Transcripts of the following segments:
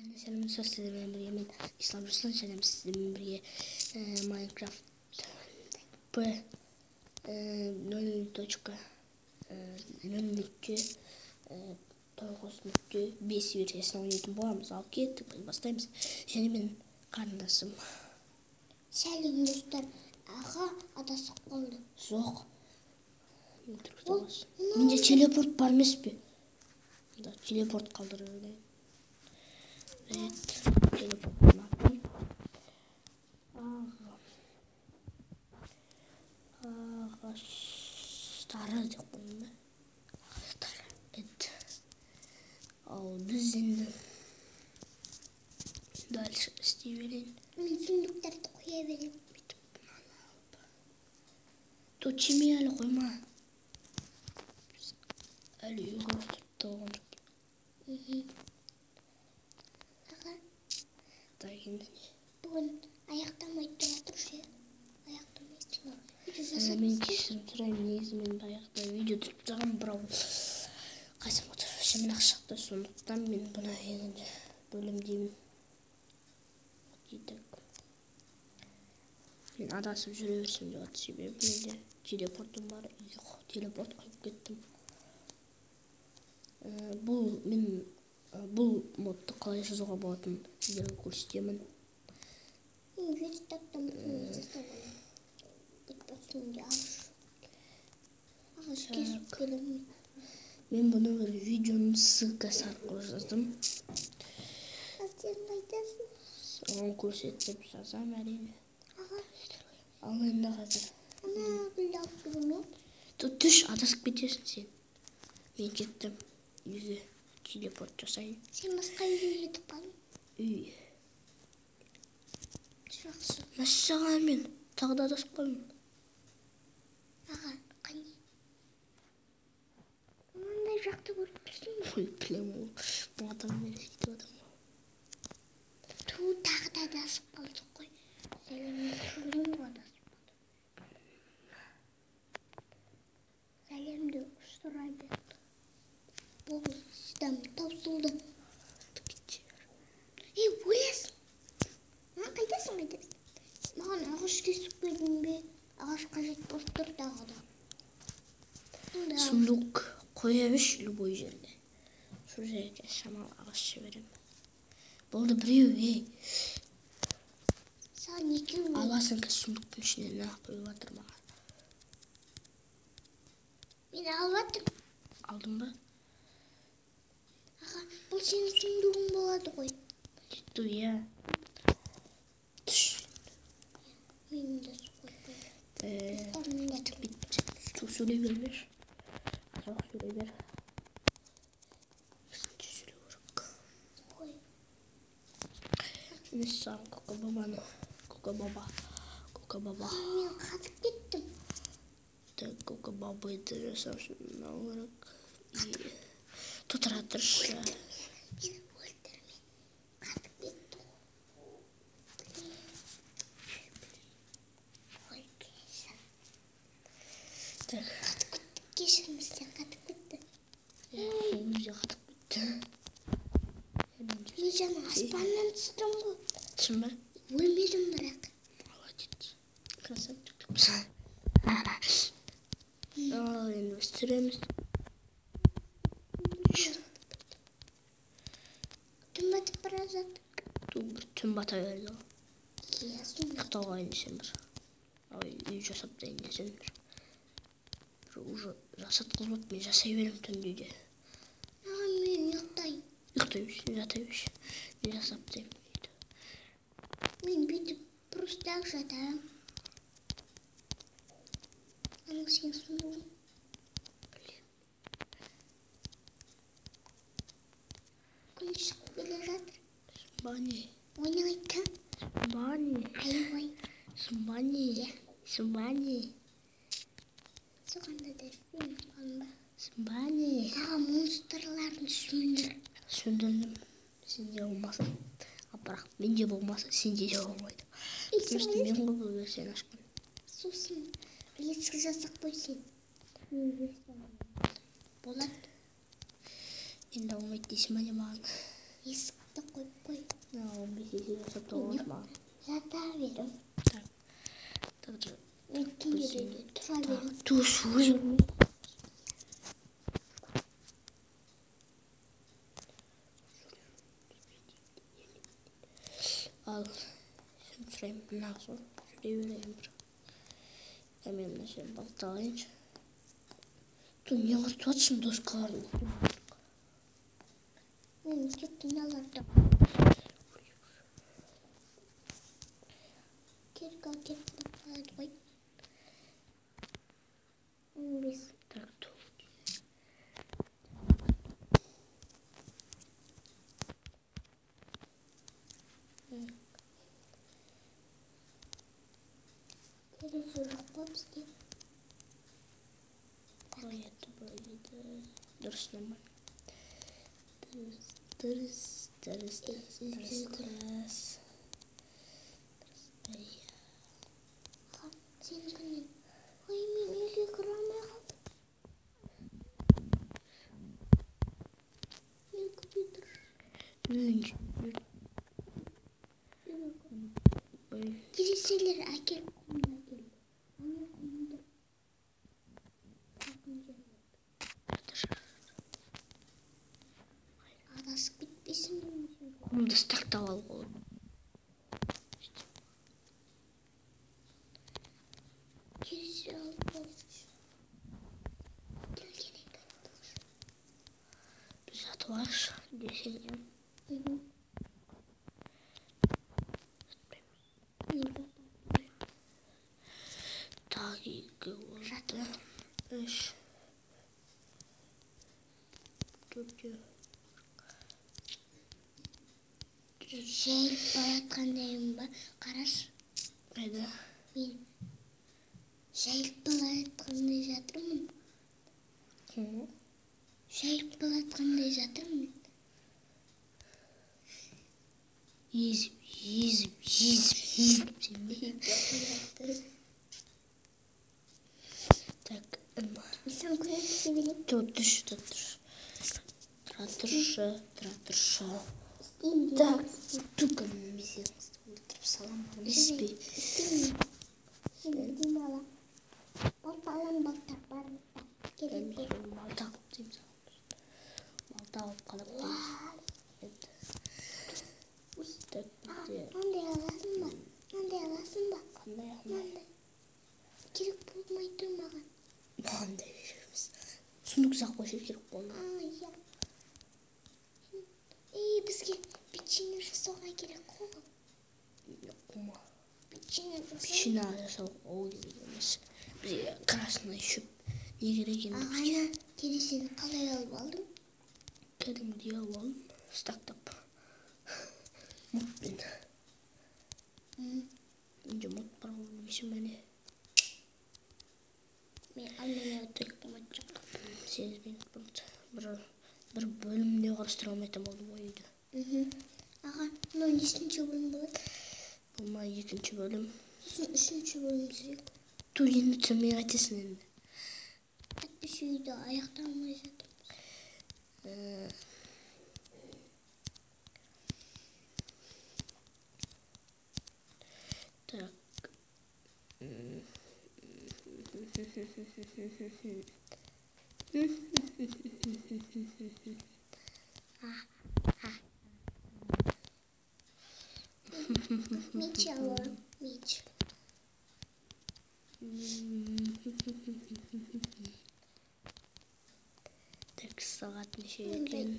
Selam sizlerle birlikte ben İslam Ruslan selam sizlerle birlikte Minecraft P 0.9.5 versiyasını oynayıp boğamız alıp kettik. Başlayalım. Şimdi ben kardeşim. Selam dostlar. Ağa adası oldu. Yok. Bence teleport varmış bir. Da teleport kaldırıyor öyle. Evet. Teleport yaptım. Ağaçları yapalım. Ağaçları. Evet. Al biz şimdi. Дальше Стивелин. Sündükleri de koyabilirim. Точимия ли koyma. Ali yukarı tuttu. Bugün ayaktamayı duruşuyor. Ayaktamayı Ben kişisini turayım neyizmen de ayakta video tutacağım bravo. Kaysam otur. Şimdi akşakta sonduktan ben buna yenince bölüm diyeyim. Ben adasım sürüyorsun diye atışı benim. Neydi? Teleportum var. Yok. Teleport koyup gittim. Bu modda kalay жазуға болатын сіздерге көрсетемін. Мен бұны бір видеоның ссылкасы арқылы жаздым. Соған көрсетіп жазам әрине. Ал енді қазір. Түш адасып кетесің сен. Мен кеттім үйге. Teleport жасайын. Sen басқа үйге кетіп қалдың? Үй. Жақсы. Мәссаған мен тағы да адасып қалдым. Аға, қане? Мынандай жақты көріп тұрсың ба? Ой, білем ол. Бұл адам мен сөйтіп адам. Ту, тағы да адасып қалдық қой. Сәлемді көрдің ғой адасып қалдық. Сәлемді сұрай берді. Бұл sistem tausıldı. Öylesin. Қайдасың? Маған ағаш кесіп бердің бе? Ағаш қажет болып тұр тағы да. Сундук қоямыш любой жерде. Şu жерге шамал ағаш жіберем. Болды біреу, ей. Саған екеу. Аласың кіз сундуктың ішіне не қойып жатыр маған. Мен алып жатырмын. Алдың ба? Аға, бұл сенің сундуғың болады ғой. Жетті, иә. Түш. Менің де су қойып. Су сөйлей бермеш. Сабақ сөйлей бер. Сыншы сөйлей көрік. Қой. Мен саған Кока-бабаны. Кока-баба. Кока-баба. Мен қатып кеттім. Кока-бабайды жасап шынына көрік. Тұтыра тұршы. Мені өлтірме. Қатып кеттім. Ой, кешір. Так. Кешірмістен қатып кетті. Өзі қатып кетті. Мен жаңа аспаннан түстім ғой. Шын ба? Өлмедім бірақ. Молодец. Красавчик. Ал енді біз түсіреміз. Түн батып бара жатыр. Түн бата берді ғой. Иә, сонда. Ұйықтауға десем бір. Үй жасап дайын десем бір. Уже жасатқызып мен жасай берем түнде үйде. Аға, мен ұйықтайын. Ұйықтаймын, сен жата берші. Мен жасап дайын. Мен бүйтіп просто ақ жатарым. Анау сен сундуғың. Күн шығып келе жатыр. Сымбани. Ойнайтын. Сымбани. Аябай. Сымбани. Сымбани. Соған да дәспеймін қалын ба. Сымбани. Аға, монстрларын сөндір. Сөндірдім. Сенде болмаса. Бірақ менде болмаса сенде де болмайды. Просто мен ғой бұл версияны ашқан. Сосын есік жасақ қойсын. Болады. Енді болмайды дейсің ба не маған? Есікті қойып қой. жасап отма. Жата берем. Так. Кимге де тура берем. Туш. Al. Şimdi süreyim. Nasıl? Şuraya vereyim. Hemen şimdi baltalayınca. Dünya tutsın dostlarım. Benim çok dünyalarda. Kirka. Hadi bay. Biz. Так, Keresi babski. это будет. Дұрыс нормально. Дұрыс. Sen kene. Ой, мен үйге кіре алмай қалдым. Мен компьютер. Кереселер әкеліп қойды. Адасып кетпесін. Қолымды стақтап ал қолым. Кересе алып болшы. Келген екен. Біз жатып алшы десең. Так, екі орды. Үш. Төртте. Жайылып баратқандайым ба? Қарашы. Қайда? Мен жайылып баратқандай жатырмын. Жайылып баратқандай жатырмын. Езіп. Так, Сен көмектесе берем. тұршы. Тұра тұршы. Так, Түкін мезеңізді өлтіріп салам. Еспей. Şimdi bala. Balta var mı? Gerek yok. Балта алып деймін саған. Балта алып қалап Мындай аласың ба? Қандай алмай? Мындай. Керек болмай тұр маған. Мынандай береміз. Сундук сақ қойшы керек болмай. Иә. Бізге печенье жасауға керек қой. Құма. Печенье жасау ол керек емес. Бізге красный шөп не керек емес. Ағана кересені қалай алып алдың? Кәдімгідей алып алдым. Стақтап. Мұтпен. Önce mod para olmuşum beni. Мен алмен өтірік болмайды. 8 минут болды. Bir bölümde karıştıra алмайтын болдым ғой үйді. Аға, мынау нешінші бөлім болады? Бұл ма екінші бөлім. Үшінші бөлім жүрек. Ту енді түсінмей қайтесің енді. Біз үйді аяқтамай жатырмыз. Так. Меч alalım. Меч. Так, сағат неше екен?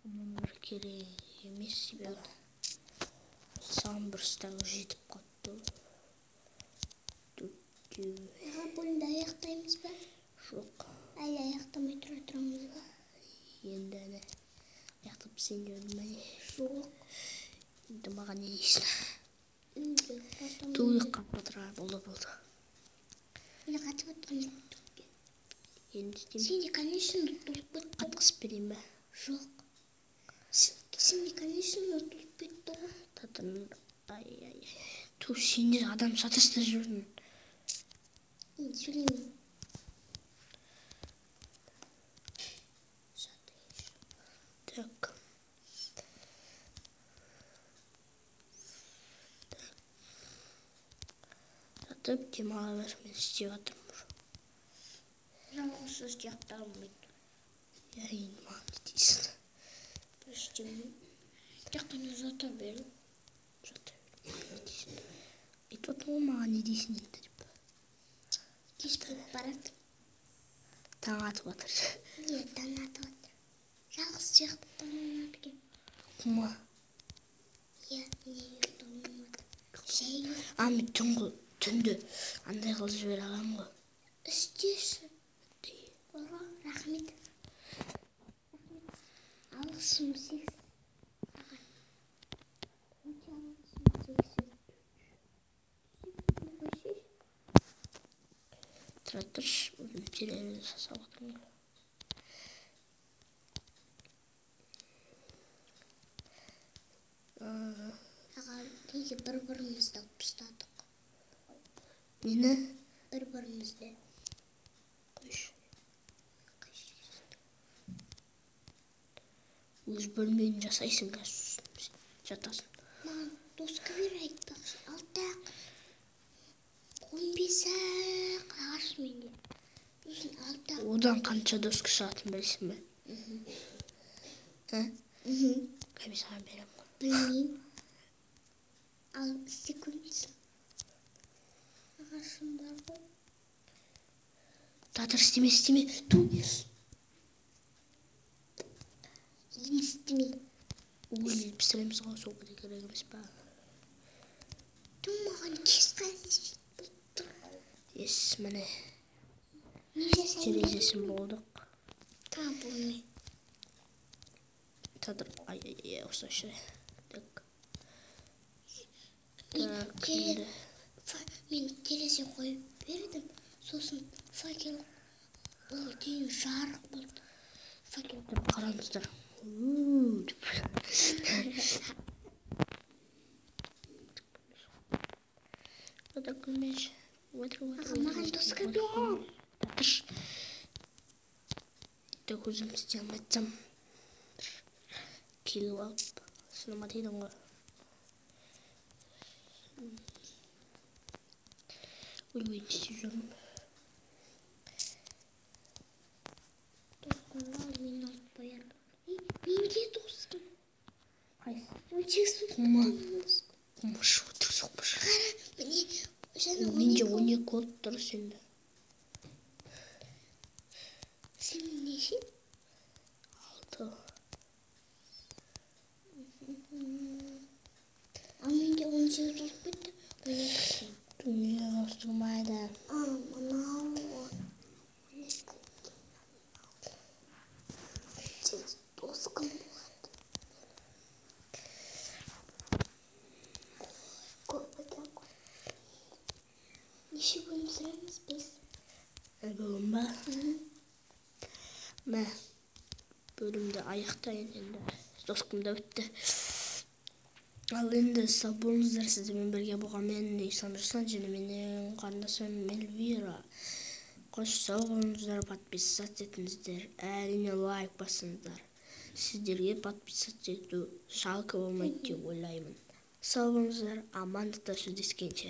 Бір керек емес себебі. Саған бір стағы жетіп қалды. Аға, бұны да аяқтаймыз ба? Жоқ. Әлі аяқтамай тұрамыз ба? Енді әне аяқтап сен көрдің бе? Жоқ. Енді маған не дейсің? Үйді Тұйыққа отырар болды. Мені қатып отқан жоқ. Енді істеймін. Сенде, конечно, тұлып бітті. Атқысып берейін бе? Жоқ. Сенде, конечно, тұлып бітті ғой. Татын, ай. Ту, сендер адам сатысында жүрдің. Енді сөйлеймін. Так. жатып, кем ала бер, мен істеп жатырмын. Жалғызсыз жақтарым Я енді маған не дейсің? бір істемеймін. Тек қана жата беру. Жата бер, маған не дейсің? Айтып отырмын ғой, маған не дейсің енді деп. Кеш болып барады. Таң атып жатыр. Не, таң атып жатыр. Жалғыз жақтарым екен. Құма. Иә, не ұйықтамайды. Шай жоқ. Мен түнді андай қылып жібере аламын ғой. Істеші. Ора, рахмет. Алғысым сексіз. Қанша алғысым сексіз. Тұра тұршы, өзім телевизор жасап отырмын. Аға, неге бір-бірімізді алып тастадық? Нені? Бір-бірімізді. Қойшы. Өз бөлмені жасайсың, жатасың. Маған доска бер айтпақшы. Алтақ. 15-ақ ағаш менде. Сосын алтақ. Одан қанша доска шығатын білесің бе? Қай саған берем ғой? Білмеймін. Ал секундсың. Ағашым бар ғой. Татыр істеме. Енді істемей. Ой, пісіреміз ғой, сол керек емес па? Маған кес қайсы бұлттыр. Ес, міне. Не жасайын? Терезесін болдық. Бұл не? Татыр, осылайша. Так. Мен терезе қойып бердім. Сосын факел дейін жарық болды. Факел қараңыздар. Отыр күлмеш. Маған доска бер. Татыр. Так өзім істей алмайтсам. Келіп алып. Сынама дейдің ғой. Ой, не істеп жүрмін. Досканы мен алып қоярмын. Менде доскам. Қайсы? 18 Құма шутыр соқпашы. Қара, міне жаңа Менде 12 код дұрыс енді. Сенің неше? 6. Ал менде 18 болып кетті. 12. Дүние ауыстырмайды. Мынау. Доскам болады. Неше бөлім сұраймыз біз? Бөлім ба? Мә, бөлімді аяқтайын енді. Доскам да бітті. Ал енді сау болыңыздар, сіздермен бірге болған мен Исан Руслан және менің қарындасым Эльвира. Қош сау болыңыздар, подписаться етіңіздер, әрине лайк басыңыздар. Сіздерге подписаться ету жалко болмайды деп ойлаймын. Сау болыңыздар, амандықта жүздескенше.